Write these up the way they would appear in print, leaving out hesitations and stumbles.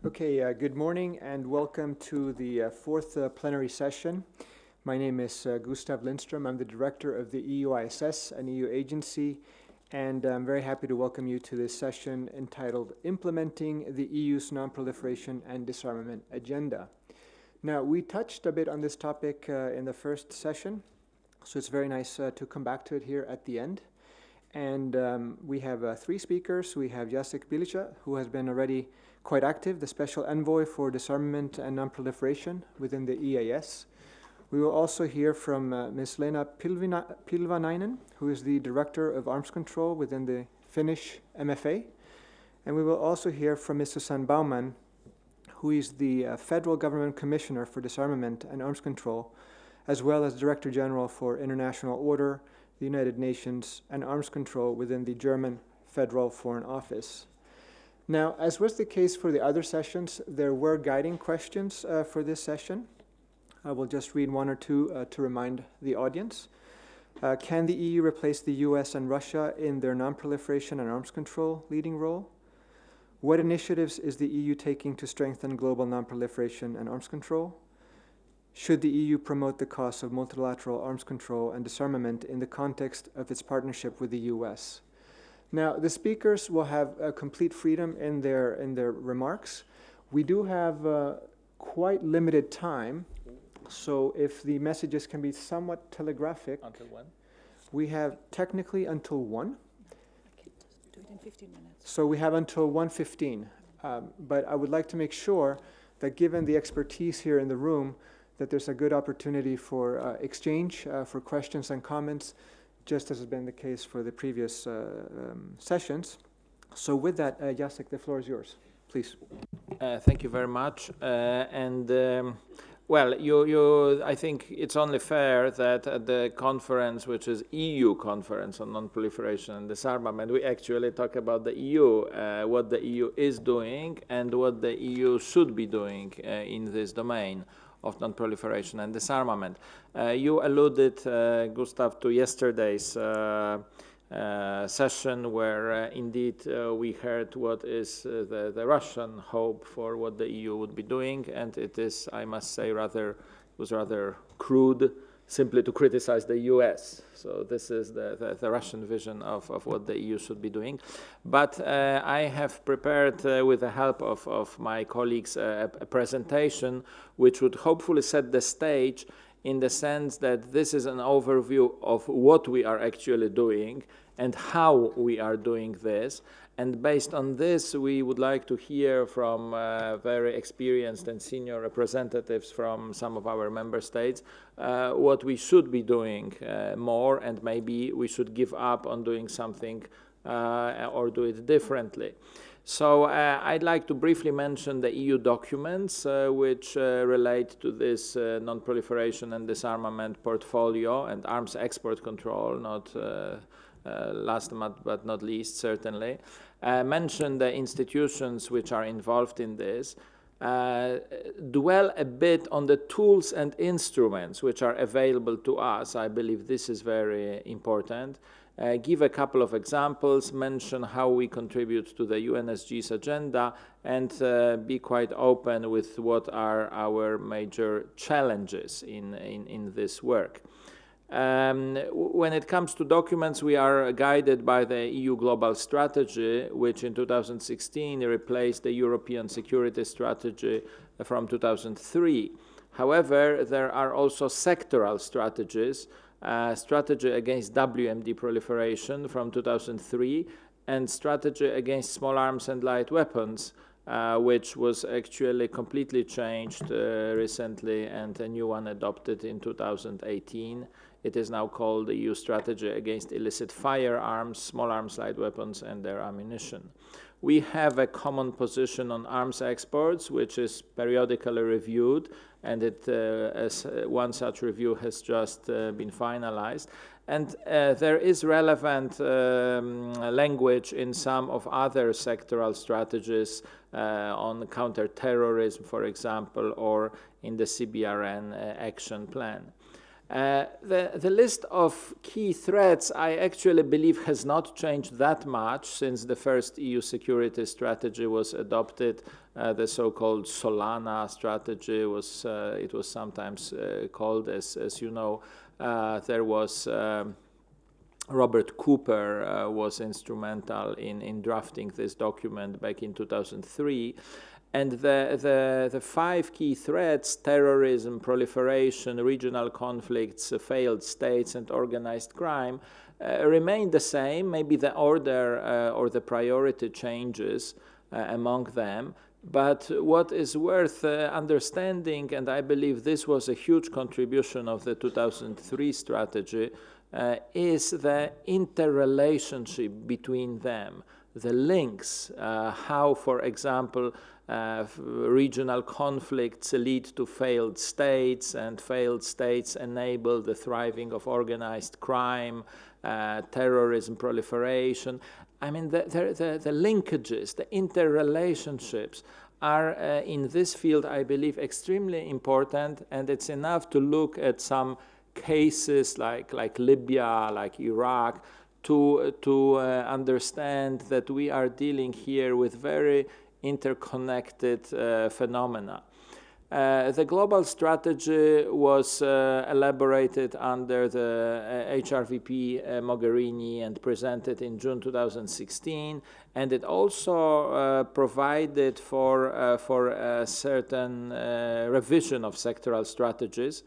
Okay, good morning and welcome to the fourth plenary session. My name is Gustav Lindstrom. I'm the director of the EUISS, an EU agency, and I'm very happy to welcome you to this session entitled Implementing the EU's Non-Proliferation and Disarmament Agenda. Now, we touched a bit on this topic in the first session, so it's very nice to come back to it here at the end. And we have three speakers. We have Jacek, Bylica, who has been already quite active, the Special Envoy for Disarmament and Non-Proliferation within the EEAS. We will also hear from Ms. Leena Pylvanainen, who is the Director of Arms Control within the Finnish MFA. And we will also hear from Ms. Susanne Baumann, who is the Federal Government Commissioner for Disarmament and Arms Control, as well as Director General for International Order, the United Nations, and Arms Control within the German Federal Foreign Office. Now, as was the case for the other sessions, there were guiding questions for this session. I will just read one or two to remind the audience. Can the EU replace the US and Russia in their non-proliferation and arms control leading role? What initiatives is the EU taking to strengthen global non-proliferation and arms control? Should the EU promote the cause of multilateral arms control and disarmament in the context of its partnership with the US? Now, the speakers will have complete freedom in their remarks. We do have quite limited time, so if the messages can be somewhat telegraphic. Until when? We have technically until 1. Okay, just do it in 15 minutes. So we have until 1:15. But I would like to make sure that given the expertise here in the room, that there's a good opportunity for exchange, for questions and comments, just as has been the case for the previous sessions. So with that, Jacek, the floor is yours, please. Thank you very much. Well, I think it's only fair that at the conference, which is EU Conference on Non-Proliferation and Disarmament, we actually talk about the EU, what the EU is doing and what the EU should be doing in this domain of non-proliferation and disarmament. You alluded, Gustav, to yesterday's session where indeed we heard what is the Russian hope for what the EU would be doing, and it is, I must say, was rather crude simply to criticize the US. So this is the Russian vision of what the EU should be doing. But I have prepared, with the help of my colleagues, a presentation which would hopefully set the stage in the sense that this is an overview of what we are actually doing and how we are doing this. And based on this, we would like to hear from very experienced and senior representatives from some of our member states what we should be doing more, and maybe we should give up on doing something or do it differently. So I'd like to briefly mention the EU documents which relate to this non-proliferation and disarmament portfolio and arms export control, not last but not least, certainly. Mention the institutions which are involved in this, dwell a bit on the tools and instruments which are available to us. I believe this is very important. Give a couple of examples, mention how we contribute to the UNSG's agenda, and be quite open with what are our major challenges in this work. When it comes to documents, we are guided by the EU Global Strategy, which in 2016 replaced the European Security Strategy from 2003. However, there are also sectoral strategies, strategy against WMD proliferation from 2003, and strategy against small arms and light weapons, which was actually completely changed recently, and a new one adopted in 2018. It is now called the EU Strategy Against Illicit Firearms, Small Arms, Light Weapons, and their ammunition. We have a common position on arms exports, which is periodically reviewed, and one such review has just been finalized. And there is relevant language in some of other sectoral strategies on counter-terrorism, for example, or in the CBRN action plan. The list of key threats, I actually believe, has not changed that much since the first EU security strategy was adopted. The so-called Solana Strategy was, it was sometimes called, as you know. There was Robert Cooper was instrumental in drafting this document back in 2003. And the 5 key threats, terrorism, proliferation, regional conflicts, failed states, and organized crime, remain the same. Maybe the order or the priority changes among them. But what is worth understanding, and I believe this was a huge contribution of the 2003 strategy, is the interrelationship between them, the links, how, for example, regional conflicts lead to failed states, and failed states enable the thriving of organized crime, terrorism, proliferation. I mean, the linkages, the interrelationships are in this field, I believe, extremely important, and it's enough to look at some cases like Libya, like Iraq, to understand that we are dealing here with very interconnected phenomena. The global strategy was elaborated under the HRVP Mogherini and presented in June 2016, and it also provided for a certain revision of sectoral strategies.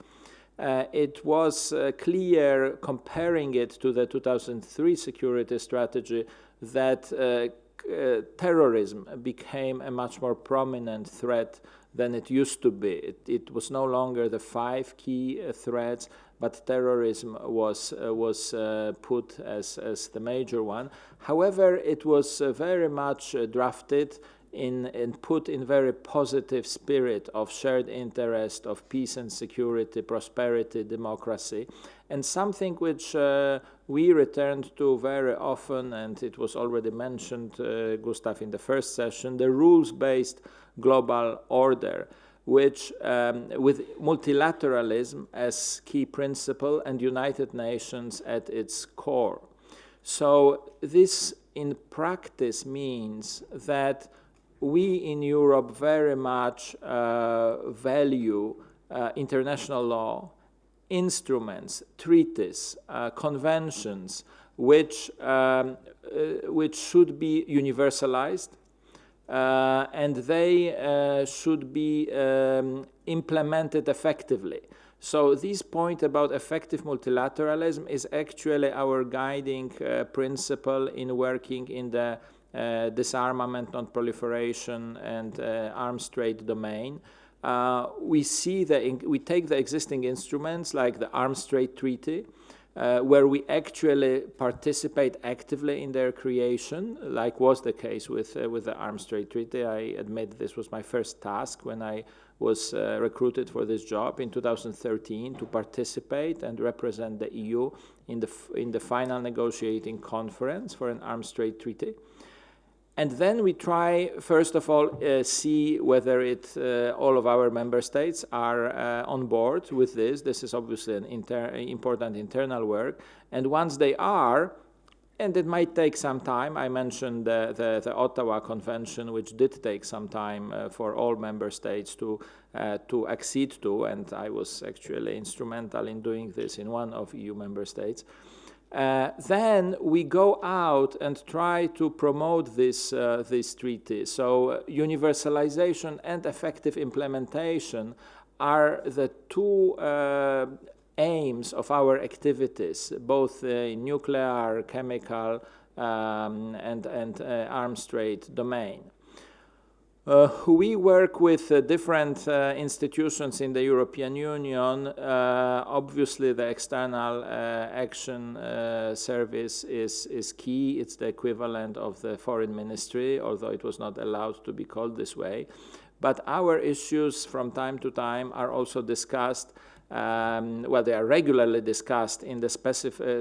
It was clear, comparing it to the 2003 security strategy, that terrorism became a much more prominent threat than it used to be. It was no longer the 5 key threats, but terrorism was put as the major one. However, it was very much drafted and put in very positive spirit of shared interest, of peace and security, prosperity, democracy, and something which we returned to very often, and it was already mentioned, Gustav, in the first session, the rules-based global order, which with multilateralism as key principle and United Nations at its core. So this in practice means that we in Europe very much value international law, instruments, treaties, conventions, which should be universalized, and they should be implemented effectively. So this point about effective multilateralism is actually our guiding principle in working in the disarmament, non-proliferation, and arms trade domain. We take the existing instruments like the Arms Trade Treaty, where we actually participate actively in their creation, like was the case with the Arms Trade Treaty. I admit this was my first task when I was recruited for this job in 2013, to participate and represent the EU in the final negotiating conference for an Arms Trade Treaty. And then we try, first of all, see whether all of our member states are on board with this. This is obviously an important internal work. And once they are, and it might take some time, I mentioned the Ottawa Convention, which did take some time for all member states to accede to, and I was actually instrumental in doing this in one of EU member states. Then we go out and try to promote this treaty. So universalization and effective implementation are the two aims of our activities, both in nuclear, chemical, and arms trade domain. We work with different institutions in the European Union. Obviously, the External Action Service is key. It's the equivalent of the Foreign Ministry, although it was not allowed to be called this way. But our issues from time to time are also discussed. They are regularly discussed in the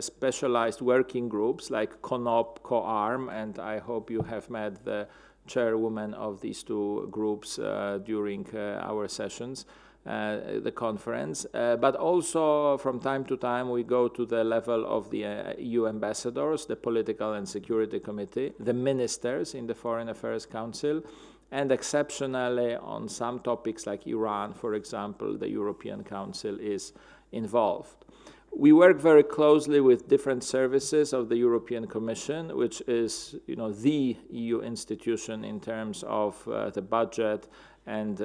specialized working groups like CONOP, COARM, and I hope you have met the chairwoman of these two groups during our sessions. the conference, but also from time to time we go to the level of the EU ambassadors, the Political and Security Committee, the ministers in the Foreign Affairs Council, and exceptionally on some topics like Iran, for example, the European Council is involved. We work very closely with different services of the European Commission, which is, the EU institution in terms of the budget and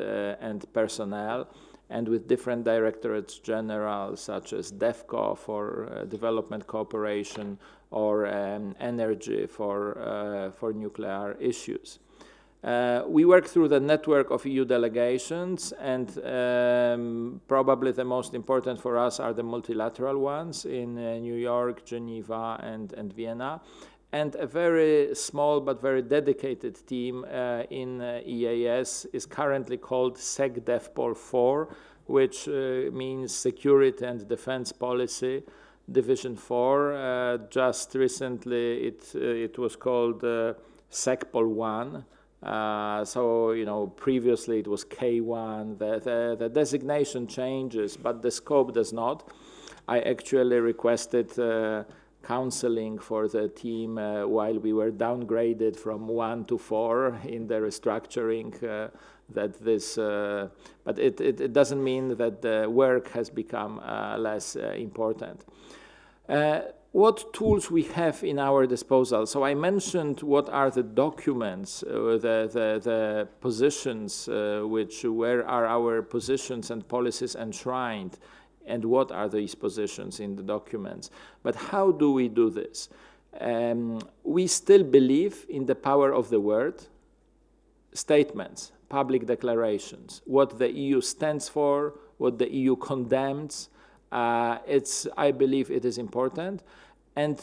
personnel, and with different directorates general, such as DEFCO for development cooperation, or energy for nuclear issues. We work through the network of EU delegations, and probably the most important for us are the multilateral ones in New York, Geneva, and Vienna, and a very small but very dedicated team in EEAS is currently called SecDefPol 4, which means Security and Defense Policy Division 4. Just recently it was called SecPol 1. So, previously it was K1, the designation changes, but the scope does not. I actually requested counseling for the team while we were downgraded from 1 to 4 in the restructuring, but it doesn't mean that the work has become less important. What tools we have in our disposal? So I mentioned what are the documents, the positions, where are our positions and policies enshrined, and what are these positions in the documents. But how do we do this? We still believe in the power of the word, statements, public declarations, what the EU stands for, what the EU condemns. I believe it is important. And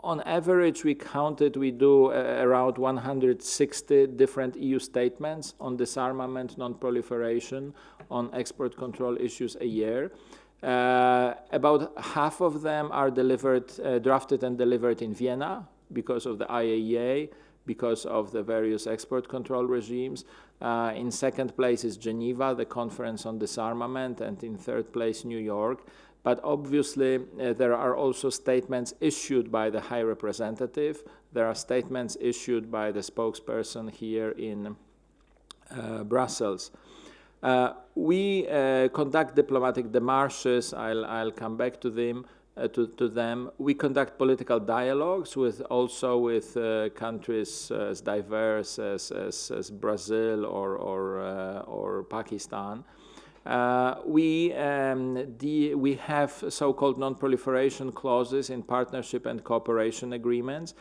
on average, we do around 160 different EU statements on disarmament, non-proliferation, on export control issues a year. About half of them are drafted and delivered in Vienna because of the IAEA, because of the various export control regimes. In second place is Geneva, the Conference on Disarmament, and in third place, New York. But obviously, there are also statements issued by the High Representative. There are statements issued by the spokesperson here in Brussels. We conduct diplomatic démarches. I'll come back to them. We conduct political dialogues with countries as diverse as Brazil or Pakistan. We have so-called non-proliferation clauses in partnership and cooperation agreements.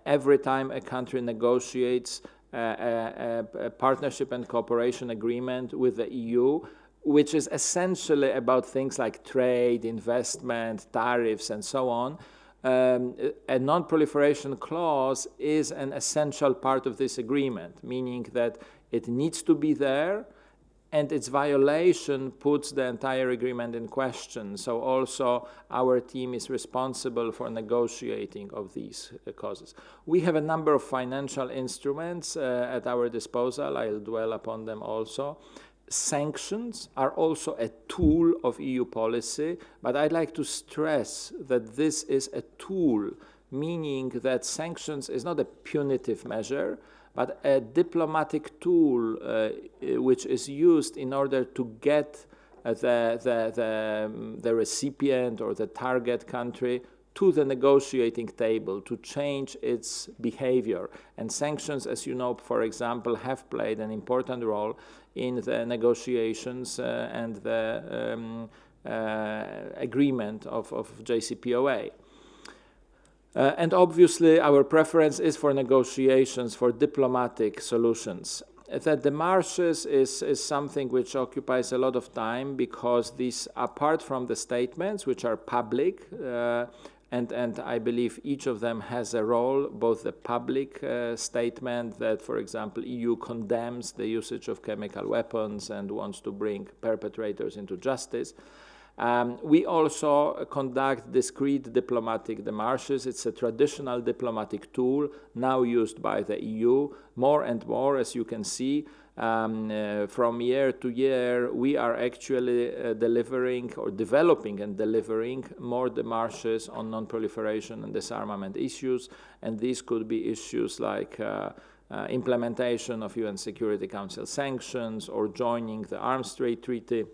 Every time a country negotiates a partnership and cooperation agreement with the EU, which is essentially about things like trade, investment, tariffs, and so on, a non-proliferation clause is an essential part of this agreement, meaning that it needs to be there, and its violation puts the entire agreement in question. So also our team is responsible for negotiating of these causes. We have a number of financial instruments at our disposal. I'll dwell upon them also. Sanctions are also a tool of EU policy, but I'd like to stress that this is a tool, meaning that sanctions is not a punitive measure, but a diplomatic tool which is used in order to get the recipient or the target country to the negotiating table to change its behavior. And sanctions, as you know, for example, have played an important role in the negotiations and the agreement of JCPOA. And obviously, our preference is for negotiations, for diplomatic solutions. The démarches is something which occupies a lot of time because these, apart from the statements, which are public, and I believe each of them has a role, both the public statement that, for example, EU condemns the usage of chemical weapons and wants to bring perpetrators into justice. We also conduct discrete diplomatic démarches. It's a traditional diplomatic tool now used by the EU more and more, as you can see. from year to year, we are actually delivering or developing and delivering more demarches on non-proliferation and disarmament issues, and these could be issues like implementation of UN Security Council sanctions, or joining the Arms Trade Treaty,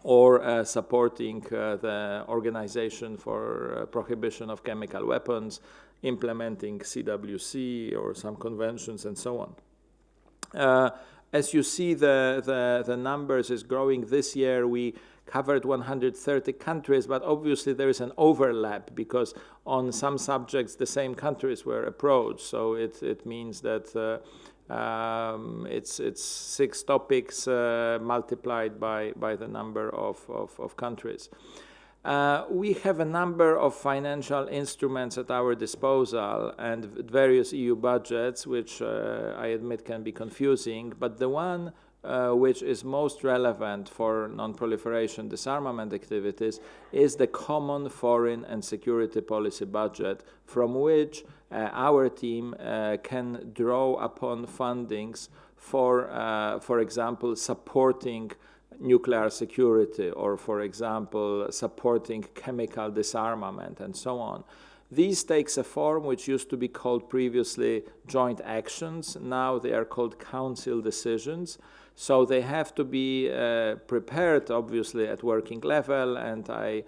or supporting the Organization for Prohibition of Chemical Weapons, implementing CWC or some conventions, and so on. As you see, the numbers is growing. This year we covered 130 countries, but obviously there is an overlap because on some subjects the same countries were approached. So it means that it's 6 topics multiplied by the number of countries. We have a number of financial instruments at our disposal and various EU budgets, which I admit can be confusing, but the one which is most relevant for non-proliferation disarmament activities is the common foreign and security policy budget, from which our team can draw upon fundings for example, supporting nuclear security, or for example, supporting chemical disarmament, and so on. These takes a form which used to be called previously joint actions. Now they are called council decisions. So they have to be prepared, obviously, at working level, and I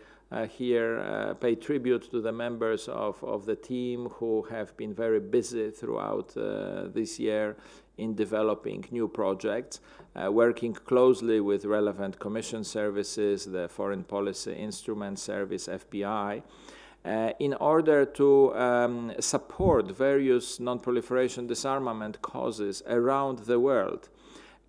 here pay tribute to the members of the team who have been very busy throughout this year in developing new projects, working closely with relevant commission services, the Foreign Policy Instrument Service, FBI, in order to support various non-proliferation disarmament causes around the world.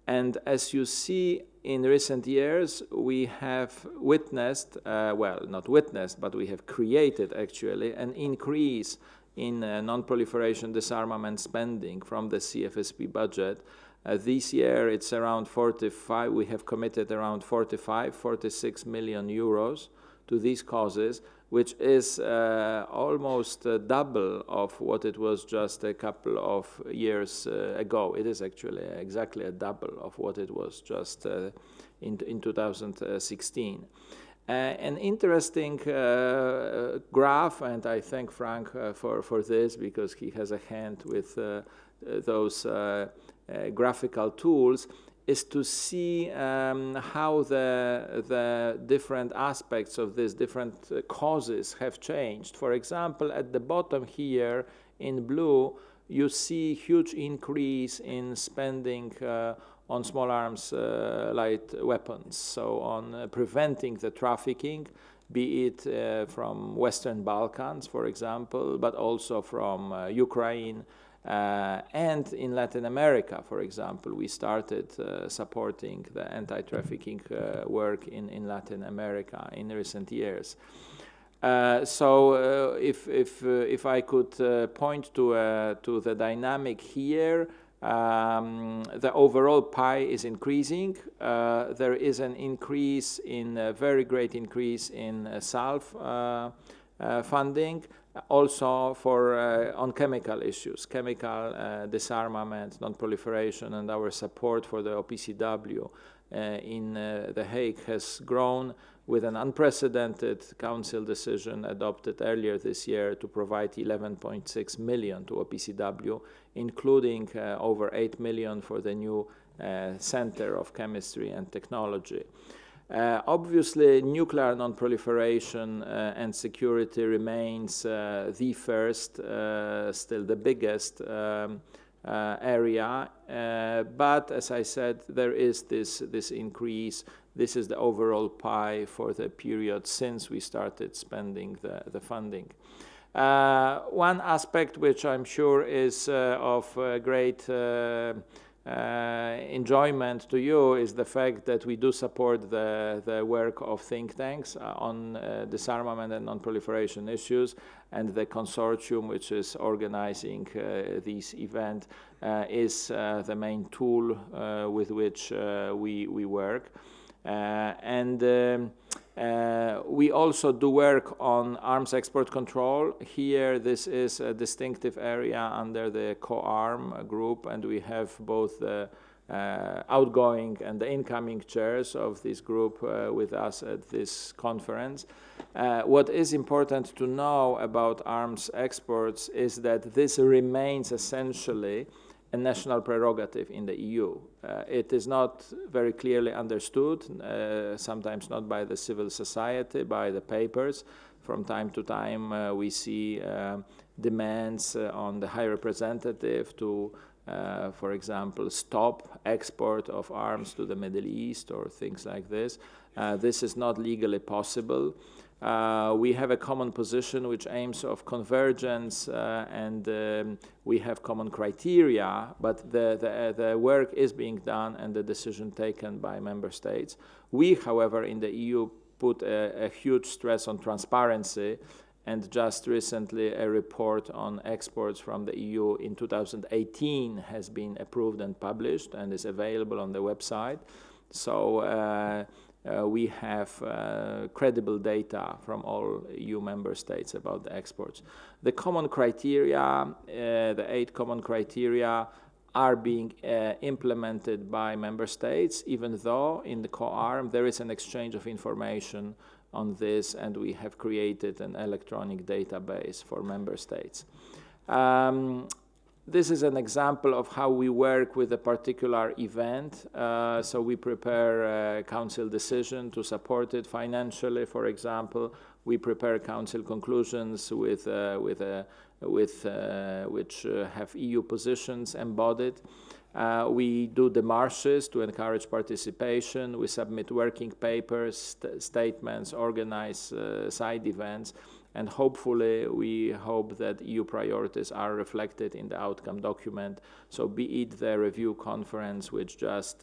And as you see, in recent years, we have witnessed, well, not witnessed, but we have created actually an increase in non-proliferation disarmament spending from the CFSP budget. This year it's around 45, we have committed around 46 million euros to these causes, which is almost double of what it was just a couple of years ago. It is actually exactly a double of what it was just in 2016. An interesting graph, and I thank Frank for this, because he has a hand with those graphical tools, is to see how the different aspects of these different causes have changed. For example, at the bottom here in blue, you see huge increase in spending on small arms light weapons, so on preventing the trafficking, be it from Western Balkans, for example, but also from Ukraine, and in Latin America, for example. We started supporting the anti-trafficking work in Latin America in recent years. So if I could point to the dynamic here, the overall pie is increasing. There is an increase a very great increase in SALF funding, also for on chemical issues, chemical disarmament, non-proliferation, and our support for the OPCW in The Hague has grown with an unprecedented council decision adopted earlier this year to provide 11.6 million to OPCW, including over 8 million for the new Center of Chemistry and Technology. Obviously, nuclear non-proliferation and security remains the first, still the biggest area, but as I said, there is this increase. This is the overall pie for the period since we started spending the funding. One aspect which I'm sure is of great enjoyment to you is the fact that we do support the work of think tanks on disarmament and non-proliferation issues, and the consortium which is organizing this event is the main tool with which we work. We also do work on arms export control. Here, this is a distinctive area under the COARM group, and we have both the outgoing and the incoming chairs of this group with us at this conference. What is important to know about arms exports is that this remains essentially a national prerogative in the EU. It is not very clearly understood, sometimes not by the civil society, by the papers. From time to time we see demands on the High Representative to, for example, stop export of arms to the Middle East or things like this. This is not legally possible. We have a common position which aims of convergence and we have common criteria, but the work is being done and the decision taken by member states. We, however, in the EU put a huge stress on transparency, and just recently a report on exports from the EU in 2018 has been approved and published and is available on the website. So we have credible data from all EU member states about the exports. The common criteria, the 8 common criteria, are being implemented by member states, even though in the COARM there is an exchange of information on this, and we have created an electronic database for member states. This is an example of how we work with a particular event. So we prepare a council decision to support it financially, for example. We prepare council conclusions which have EU positions embodied. We do demarches to encourage participation. We submit working papers, statements, organize side events. And hopefully, we hope that EU priorities are reflected in the outcome document. So be it the review conference, which just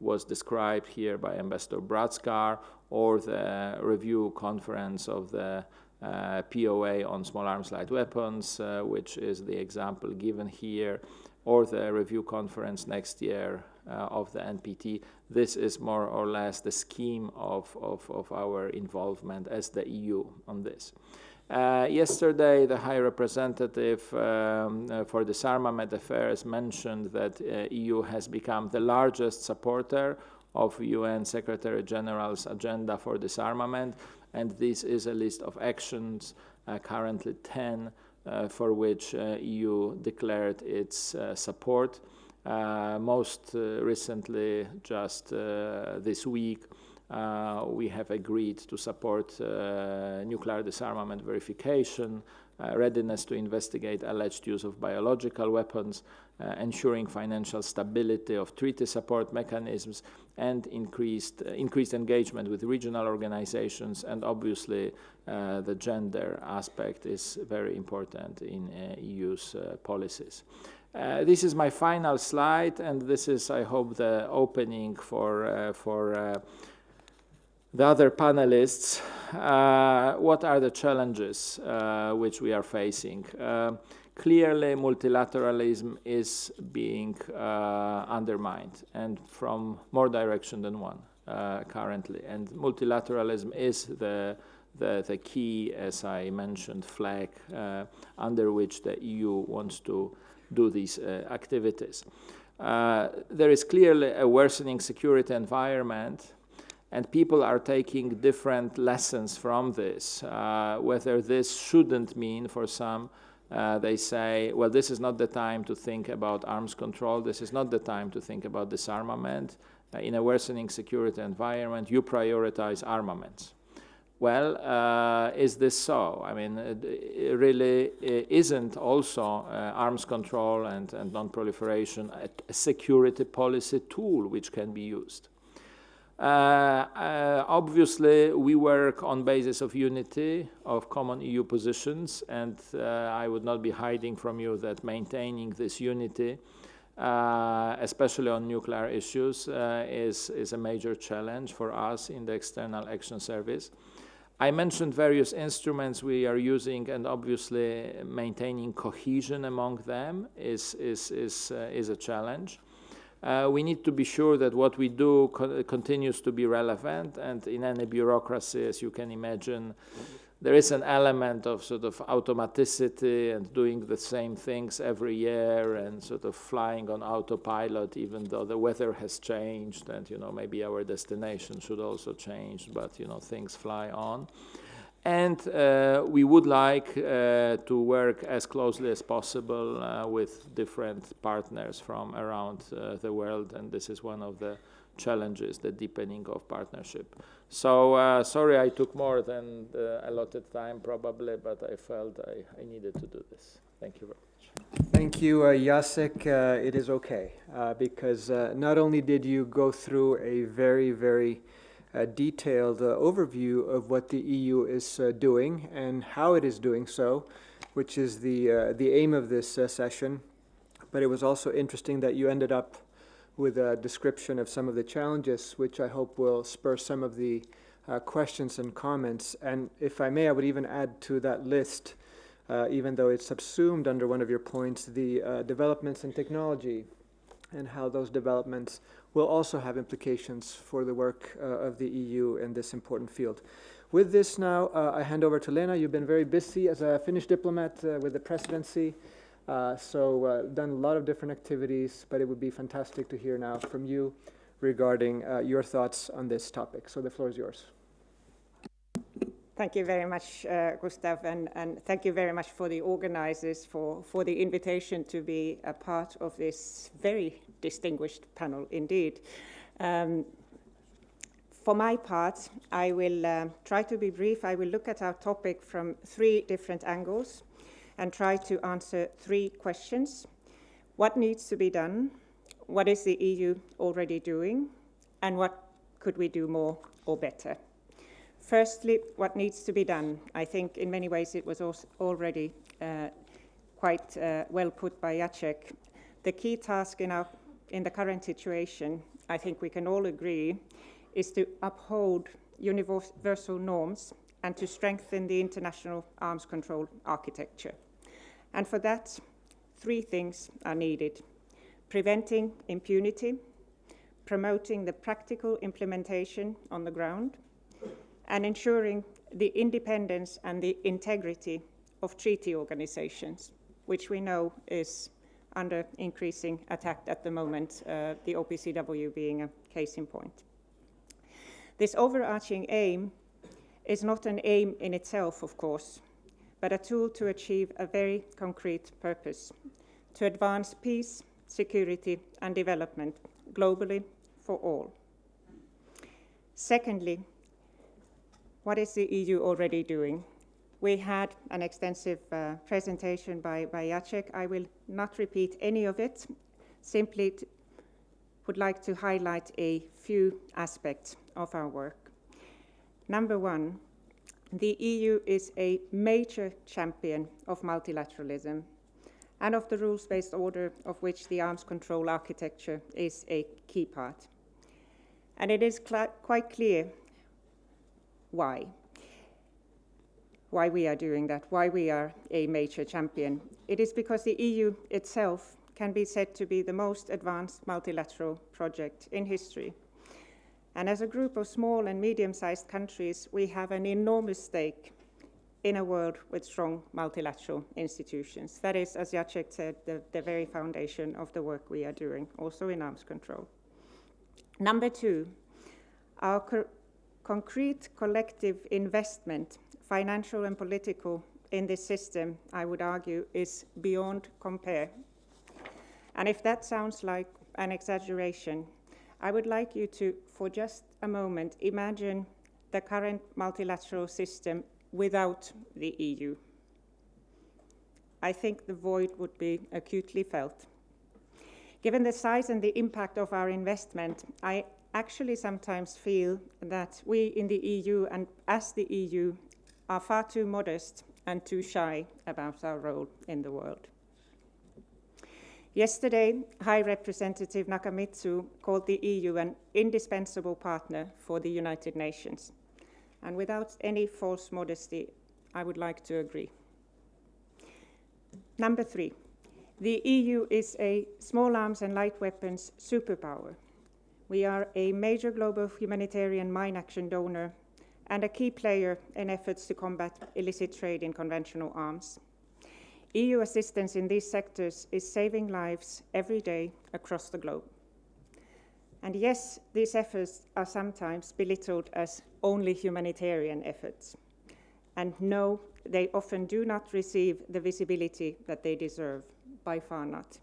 was described here by Ambassador Bratskar, or the review conference of the POA on small arms light weapons, which is the example given here, or the review conference next year of the NPT. This is more or less the scheme of our involvement as the EU on this. Yesterday, the High Representative for Disarmament Affairs mentioned that EU has become the largest supporter of UN Secretary General's agenda for disarmament, and this is a list of actions, currently 10, for which EU declared its support. Most recently, just this week, we have agreed to support nuclear disarmament verification, readiness to investigate alleged use of biological weapons, ensuring financial stability of treaty support mechanisms, and increased engagement with regional organizations. And obviously, the gender aspect is very important in EU's policies. This is my final slide, and this is, I hope, the opening for the other panelists. What are the challenges which we are facing? Clearly, multilateralism is being undermined, and from more direction than one currently. And multilateralism is the key, as I mentioned, flag under which the EU wants to do these activities. There is clearly a worsening security environment, and people are taking different lessons from this. Whether this shouldn't mean, for some, they say, well, this is not the time to think about arms control, this is not the time to think about disarmament. In a worsening security environment, you prioritize armaments. Well, is this so? I mean, it really isn't also arms control and non-proliferation a security policy tool which can be used. Obviously, we work on basis of unity, of common EU positions, and I would not be hiding from you that maintaining this unity, especially on nuclear issues, is a major challenge for us in the External Action Service. I mentioned various instruments we are using, and obviously maintaining cohesion among them is a challenge. We need to be sure that what we do continues to be relevant, and in any bureaucracy, as you can imagine, there is an element of sort of automaticity and doing the same things every year and sort of flying on autopilot, even though the weather has changed and, maybe our destination should also change, but, things fly on. And we would like to work as closely as possible with different partners from around the world, and this is one of the challenges, the deepening of partnership. So sorry I took more than the allotted time probably, but I felt I needed to do this. Thank you very much. Thank you, Jacek. It is okay, because not only did you go through a very, very detailed overview of what the EU is doing and how it is doing so, which is the aim of this session, but it was also interesting that you ended up with a description of some of the challenges, which I hope will spur some of the questions and comments. And if I may, I would even add to that list, even though it's subsumed under one of your points, the developments in technology and how those developments will also have implications for the work of the EU in this important field. With this now, I hand over to Leena. You've been very busy as a Finnish diplomat with the presidency. So done a lot of different activities, but it would be fantastic to hear now from you regarding your thoughts on this topic. So the floor is yours. Thank you very much, Gustav, and thank you very much for the organizers for the invitation to be a part of this very distinguished panel indeed. For my part, I will try to be brief. I will look at our topic from 3 different angles and try to answer 3 questions. What needs to be done? What is the EU already doing? And what could we do more or better? Firstly, what needs to be done? I think in many ways it was already quite well put by Jacek. The key task in the current situation, I think we can all agree, is to uphold universal norms and to strengthen the international arms control architecture. And for that, 3 things are needed: preventing impunity, promoting the practical implementation on the ground, and ensuring the independence and the integrity of treaty organizations, which we know is under increasing attack at the moment, the OPCW being a case in point. This overarching aim is not an aim in itself, of course, but a tool to achieve a very concrete purpose: to advance peace, security, and development globally for all. Secondly, what is the EU already doing? We had an extensive presentation by Jacek. I will not repeat any of it, simply would like to highlight a few aspects of our work. Number 1, the EU is a major champion of multilateralism and of the rules-based order of which the arms control architecture is a key part. And it is quite clear why we are doing that, why we are a major champion. It is because the EU itself can be said to be the most advanced multilateral project in history. And as a group of small and medium-sized countries, we have an enormous stake in a world with strong multilateral institutions. That is, as Jacek said, the very foundation of the work we are doing, also in arms control. Number 2, our concrete collective investment, financial and political, in this system, I would argue, is beyond compare. And if that sounds like an exaggeration, I would like you to, for just a moment, imagine the current multilateral system without the EU. I think the void would be acutely felt. Given the size and the impact of our investment, I actually sometimes feel that we in the EU and as the EU are far too modest and too shy about our role in the world. Yesterday, High Representative Nakamitsu called the EU an indispensable partner for the United Nations. And without any false modesty, I would like to agree. Number 3, the EU is a small arms and light weapons superpower. We are a major global humanitarian mine action donor and a key player in efforts to combat illicit trade in conventional arms. EU assistance in these sectors is saving lives every day across the globe. And yes, these efforts are sometimes belittled as only humanitarian efforts. And no, they often do not receive the visibility that they deserve, by far not.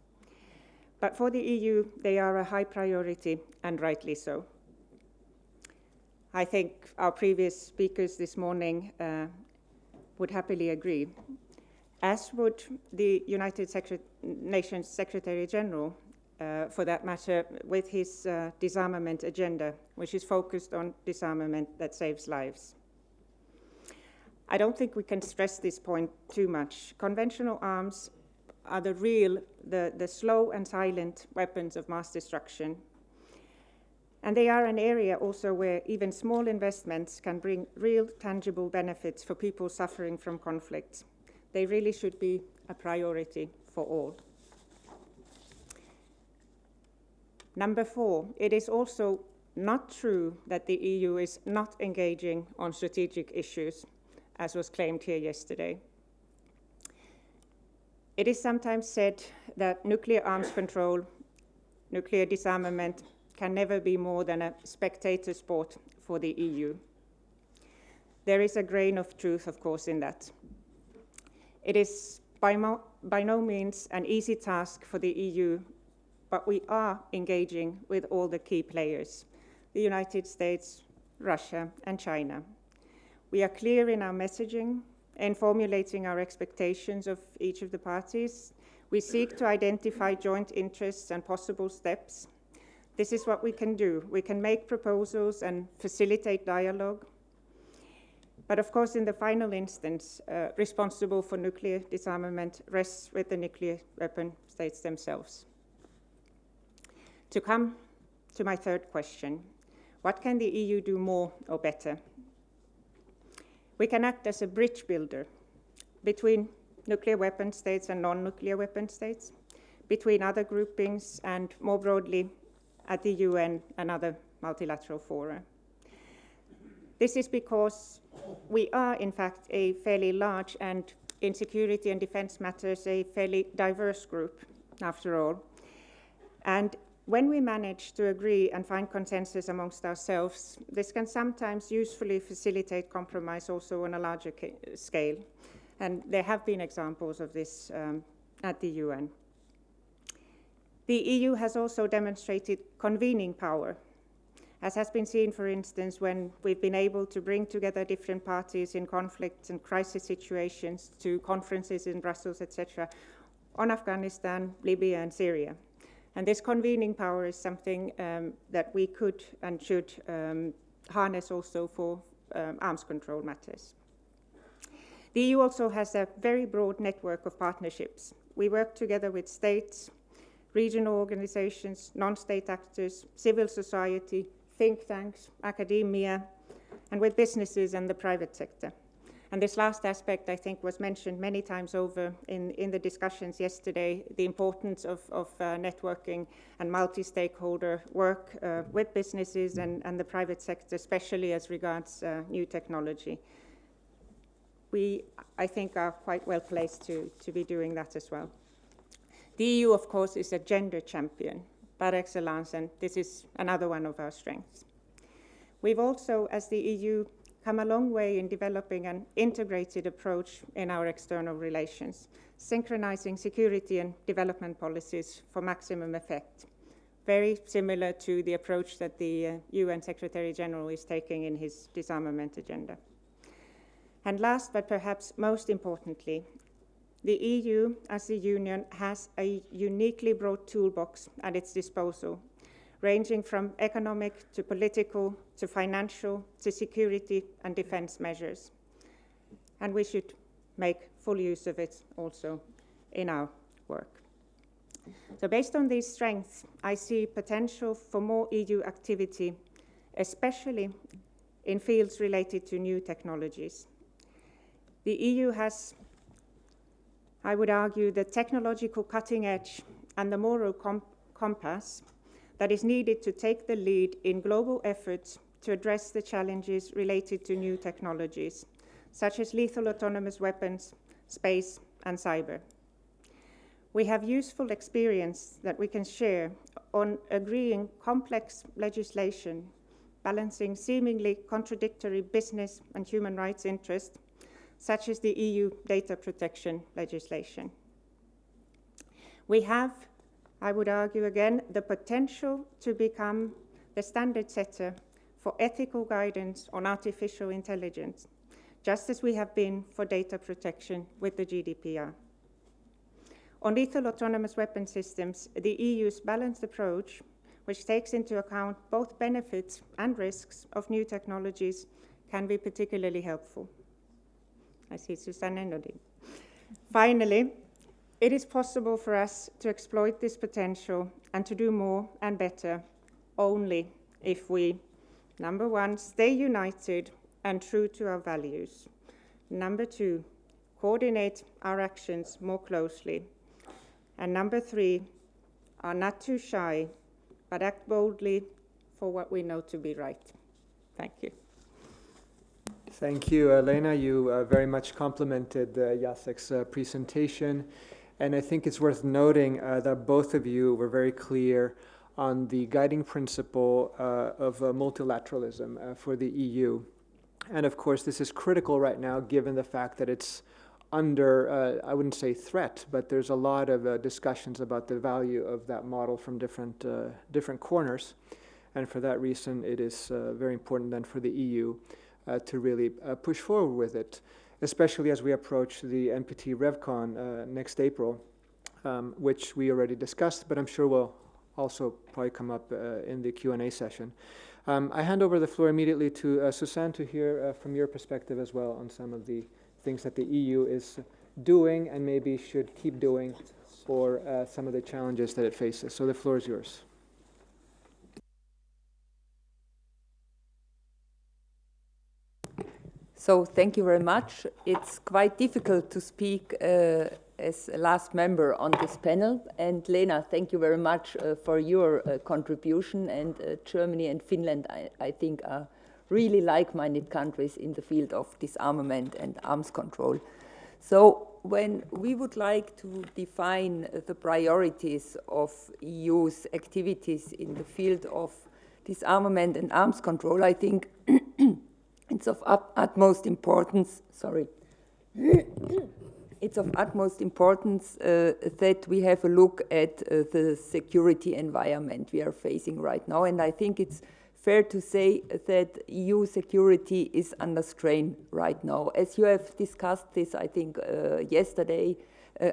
But for the EU, they are a high priority, and rightly so. I think our previous speakers this morning would happily agree, as would the United Nations Secretary General, for that matter, with his Disarmament Agenda, which is focused on disarmament that saves lives. I don't think we can stress this point too much. Conventional arms are the slow and silent weapons of mass destruction. And they are an area also where even small investments can bring real tangible benefits for people suffering from conflicts. They really should be a priority for all. Number 4, it is also not true that the EU is not engaging on strategic issues, as was claimed here yesterday. It is sometimes said that nuclear arms control, nuclear disarmament, can never be more than a spectator sport for the EU. There is a grain of truth, of course, in that. It is by no means an easy task for the EU, but we are engaging with all the key players, the United States, Russia, and China. We are clear in our messaging and formulating our expectations of each of the parties. We seek to identify joint interests and possible steps. This is what we can do. We can make proposals and facilitate dialogue. But of course, in the final instance, responsible for nuclear disarmament rests with the nuclear weapon states themselves. To come to my third question, what can the EU do more or better? We can act as a bridge builder between nuclear weapon states and non-nuclear weapon states, between other groupings, and more broadly at the UN and other multilateral fora. This is because we are, in fact, a fairly large and, in security and defense matters, a fairly diverse group, after all. And when we manage to agree and find consensus amongst ourselves, this can sometimes usefully facilitate compromise also on a larger scale. And there have been examples of this at the UN. The EU has also demonstrated convening power, as has been seen, for instance, when we've been able to bring together different parties in conflicts and crisis situations to conferences in Brussels, etc., on Afghanistan, Libya, and Syria. And this convening power is something that we could and should harness also for arms control matters. The EU also has a very broad network of partnerships. We work together with states, regional organizations, non-state actors, civil society, think tanks, academia, and with businesses and the private sector. And this last aspect, I think, was mentioned many times over in the discussions yesterday, the importance of networking and multi-stakeholder work with businesses and the private sector, especially as regards new technology. We, I think, are quite well placed to be doing that as well. The EU, of course, is a gender champion par excellence, and this is another one of our strengths. We've also, as the EU, come a long way in developing an integrated approach in our external relations, synchronizing security and development policies for maximum effect, very similar to the approach that the UN Secretary General is taking in his Disarmament Agenda. And last, but perhaps most importantly, the EU as a union has a uniquely broad toolbox at its disposal, ranging from economic to political to financial to security and defense measures. And we should make full use of it also in our work. So based on these strengths, I see potential for more EU activity, especially in fields related to new technologies. The EU has, I would argue, the technological cutting edge and the moral compass that is needed to take the lead in global efforts to address the challenges related to new technologies, such as lethal autonomous weapons, space, and cyber. We have useful experience that we can share on agreeing complex legislation, balancing seemingly contradictory business and human rights interests, such as the EU data protection legislation. We have, I would argue again, the potential to become the standard setter for ethical guidance on artificial intelligence, just as we have been for data protection with the GDPR. On lethal autonomous weapon systems, the EU's balanced approach, which takes into account both benefits and risks of new technologies, can be particularly helpful. I see Susanne nodding. Finally, it is possible for us to exploit this potential and to do more and better only if we, number one, stay united and true to our values. Number two, coordinate our actions more closely. And number three, are not too shy, but act boldly for what we know to be right. Thank you. Thank you, Leena. You very much complimented Jacek's presentation. And I think it's worth noting that both of you were very clear on the guiding principle of multilateralism for the EU. And of course, this is critical right now, given the fact that it's under, I wouldn't say threat, but there's a lot of discussions about the value of that model from different corners. And for that reason, it is very important then for the EU to really push forward with it, especially as we approach the NPT RevCon next April, which we already discussed, but I'm sure will also probably come up in the Q&A session. I hand over the floor immediately to Susanne to hear from your perspective as well on some of the things that the EU is doing and maybe should keep doing, or some of the challenges that it faces. So the floor is yours. So thank you very much. It's quite difficult to speak as a last member on this panel. And Leena, thank you very much for your contribution. And Germany and Finland, I think, are really like-minded countries in the field of disarmament and arms control. So when we would like to define the priorities of EU's activities in the field of disarmament and arms control, I think it's of utmost importance, it's of utmost importance that we have a look at the security environment we are facing right now. And I think it's fair to say that EU security is under strain right now. As you have discussed this, I think, yesterday,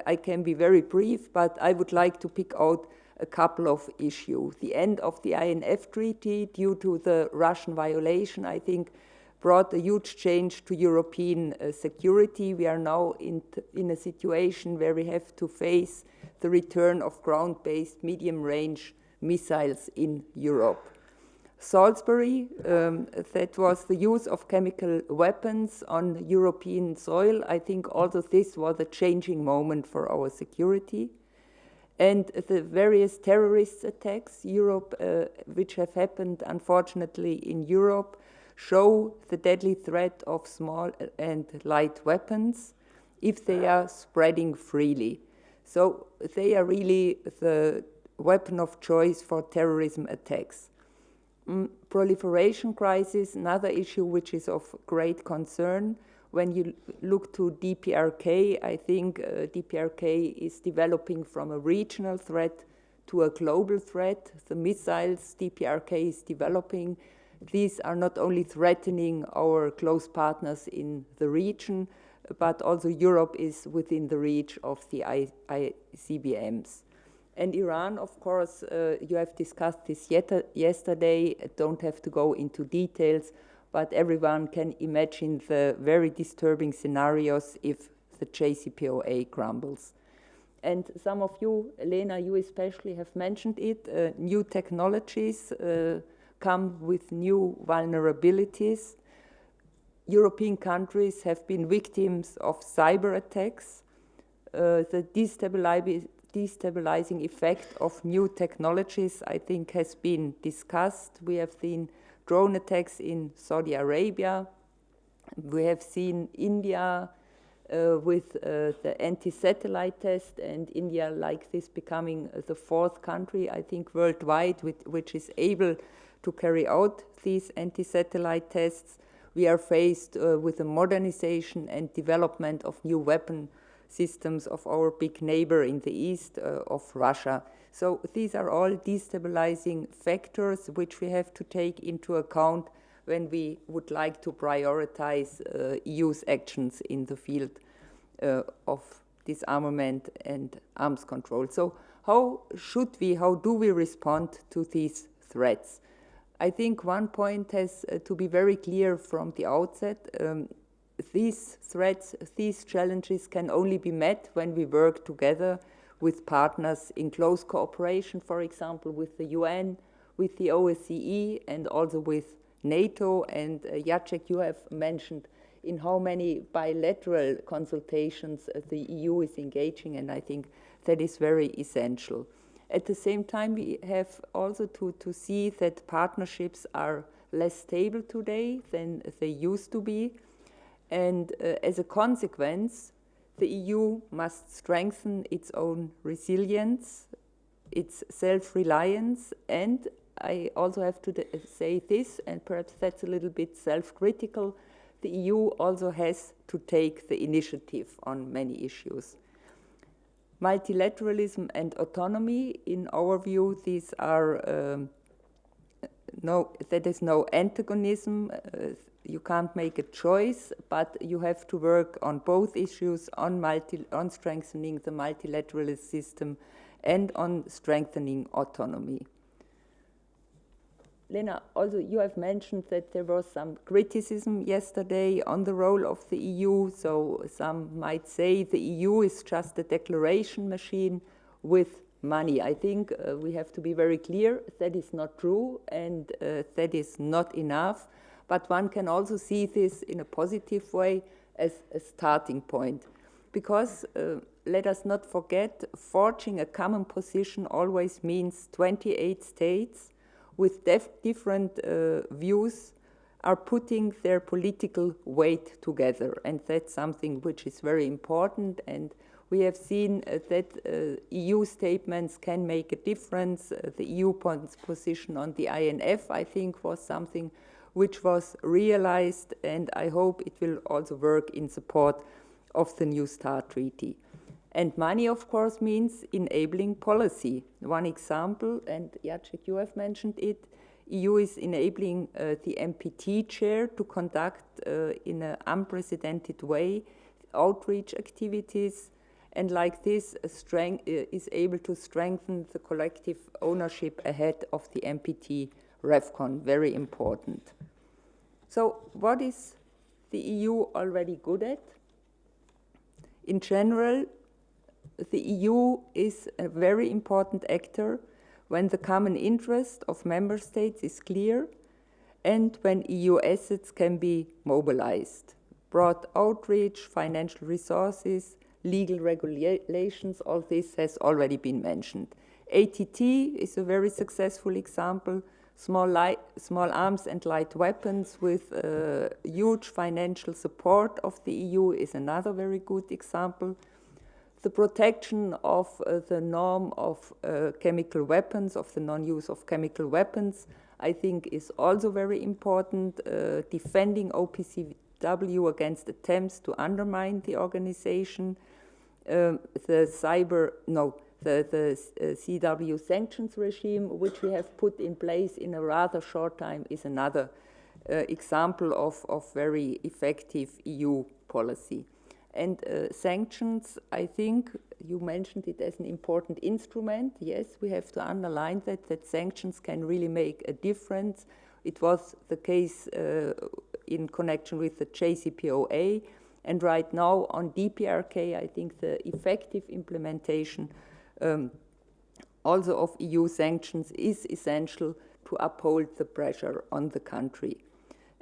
I can be very brief, but I would like to pick out a couple of issues. The end of the INF Treaty, due to the Russian violation, I think, brought a huge change to European security. We are now in a situation where we have to face the return of ground-based medium-range missiles in Europe. Salisbury, that was the use of chemical weapons on European soil. I think also this was a changing moment for our security. And the various terrorist attacks which have happened, unfortunately, in Europe, show the deadly threat of small and light weapons if they are spreading freely. So they are really the weapon of choice for terrorism attacks. Proliferation crisis, another issue which is of great concern. When you look to DPRK, I think DPRK is developing from a regional threat to a global threat. The missiles DPRK is developing, these are not only threatening our close partners in the region, but also Europe is within the reach of the ICBMs. And Iran, of course, you have discussed this yesterday. I don't have to go into details, but everyone can imagine the very disturbing scenarios if the JCPOA crumbles. And some of you, Leena, you especially have mentioned it, new technologies come with new vulnerabilities. European countries have been victims of cyber attacks. The destabilizing effect of new technologies, I think, has been discussed. We have seen drone attacks in Saudi Arabia. We have seen India with the anti-satellite test, and India like this becoming the fourth country, I think, worldwide which is able to carry out these anti-satellite tests. We are faced with the modernization and development of new weapon systems of our big neighbor in the east, of Russia. So these are all destabilizing factors which we have to take into account when we would like to prioritize EU's actions in the field of disarmament and arms control. So how do we respond to these threats? I think one point has to be very clear from the outset. These threats, these challenges can only be met when we work together with partners in close cooperation, for example, with the UN, with the OSCE, and also with NATO. And Jacek, you have mentioned in how many bilateral consultations the EU is engaging, and I think that is very essential. At the same time, we have also to see that partnerships are less stable today than they used to be. And as a consequence, the EU must strengthen its own resilience, its self-reliance, and I also have to say this, and perhaps that's a little bit self-critical, the EU also has to take the initiative on many issues. Multilateralism and autonomy, in our view, these are that is no antagonism. You can't make a choice, but you have to work on both issues, on strengthening the multilateral system and on strengthening autonomy. Leena, also you have mentioned that there was some criticism yesterday on the role of the EU. So some might say the EU is just a declaration machine with money. I think we have to be very clear that is not true, and that is not enough. But one can also see this in a positive way as a starting point. Because let us not forget, forging a common position always means 28 states with different views are putting their political weight together. And that's something which is very important. And we have seen that EU statements can make a difference. The EU position on the INF, I think, was something which was realized, and I hope it will also work in support of the New START Treaty. And money, of course, means enabling policy. One example, and Jacek, you have mentioned it, EU is enabling the MPT chair to conduct in an unprecedented way outreach activities, and like this is able to strengthen the collective ownership ahead of the MPT RevCon, very important. So what is the EU already good at? In general, the EU is a very important actor when the common interest of member states is clear and when EU assets can be mobilized. Broad outreach, financial resources, legal regulations, all this has already been mentioned. ATT is a very successful example. Small arms and light weapons with huge financial support of the EU is another very good example. The protection of the norm of chemical weapons, of the non-use of chemical weapons, I think is also very important. Defending OPCW against attempts to undermine the organization. The CW sanctions regime, which we have put in place in a rather short time, is another example of very effective EU policy. And sanctions, I think you mentioned it as an important instrument. Yes, we have to underline that sanctions can really make a difference. It was the case in connection with the JCPOA. And right now on DPRK, I think the effective implementation also of EU sanctions is essential to uphold the pressure on the country.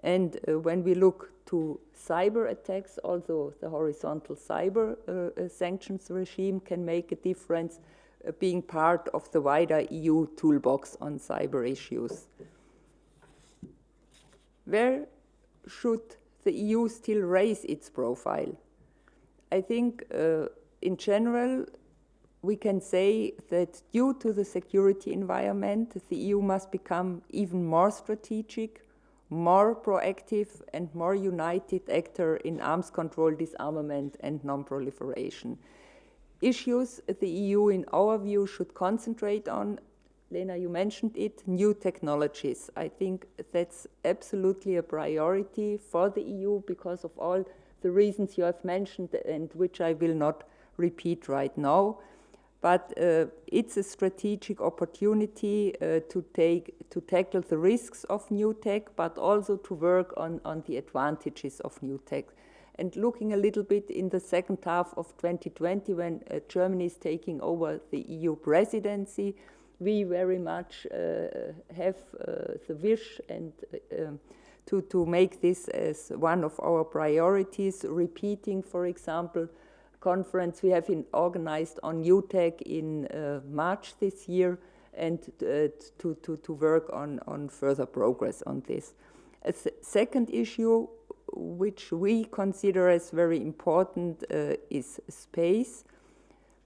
And when we look to cyber attacks, also the horizontal cyber sanctions regime can make a difference, being part of the wider EU toolbox on cyber issues. Where should the EU still raise its profile? I think in general, we can say that due to the security environment, the EU must become even more strategic, more proactive and more united actor in arms control, disarmament and non-proliferation. Issues the EU, in our view, should concentrate on, Leena, you mentioned it, new technologies. I think that's absolutely a priority for the EU because of all the reasons you have mentioned and which I will not repeat right now. But it's a strategic opportunity to tackle the risks of new tech, but also to work on the advantages of new tech. And looking a little bit in the second half of 2020, when Germany is taking over the EU presidency, we very much have the wish and to make this as one of our priorities, repeating, for example, conference we have organized on new tech in March this year, and to work on further progress on this. A second issue which we consider as very important is space,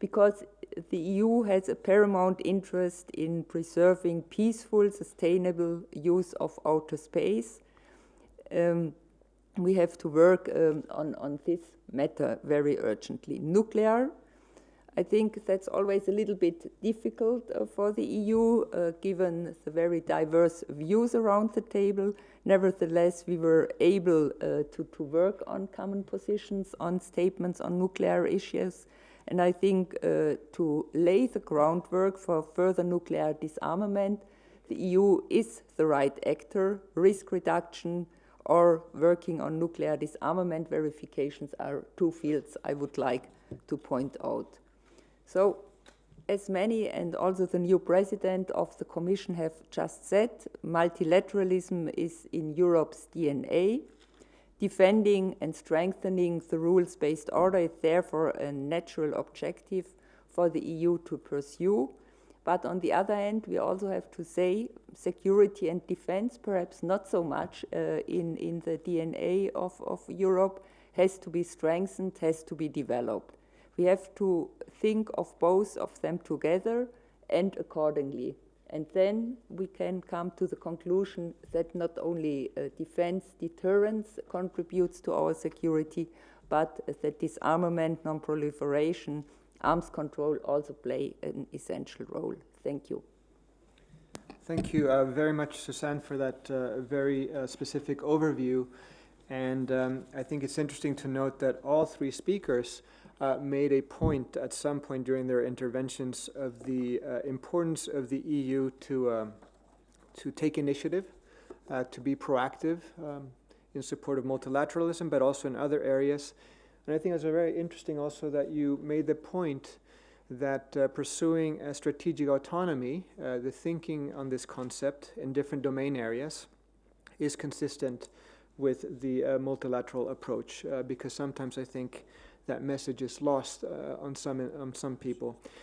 because the EU has a paramount interest in preserving peaceful, sustainable use of outer space. We have to work on this matter very urgently. Nuclear, I think that's always a little bit difficult for the EU, given the very diverse views around the table. Nevertheless, we were able to work on common positions, on statements on nuclear issues, and I think to lay the groundwork for further nuclear disarmament, the EU is the right actor. Risk reduction or working on nuclear disarmament verifications are two fields I would like to point out. So, as many and also the new president of the Commission have just said, multilateralism is in Europe's DNA. Defending and strengthening the rules-based order is therefore a natural objective for the EU to pursue. But on the other hand, we also have to say security and defense, perhaps not so much in the DNA of Europe, has to be strengthened, has to be developed. We have to think of both of them together and accordingly. And then we can come to the conclusion that not only defense deterrence contributes to our security, but that disarmament, non-proliferation, arms control also play an essential role. Thank you. Thank you very much, Susanne, for that very specific overview. And I think it's interesting to note that all three speakers made a point at some point during their interventions of the importance of the EU to take initiative, to be proactive in support of multilateralism, but also in other areas. And I think it's very interesting also that you made the point that pursuing a strategic autonomy, the thinking on this concept in different domain areas, is consistent with the multilateral approach, because sometimes I think that message is lost on some people.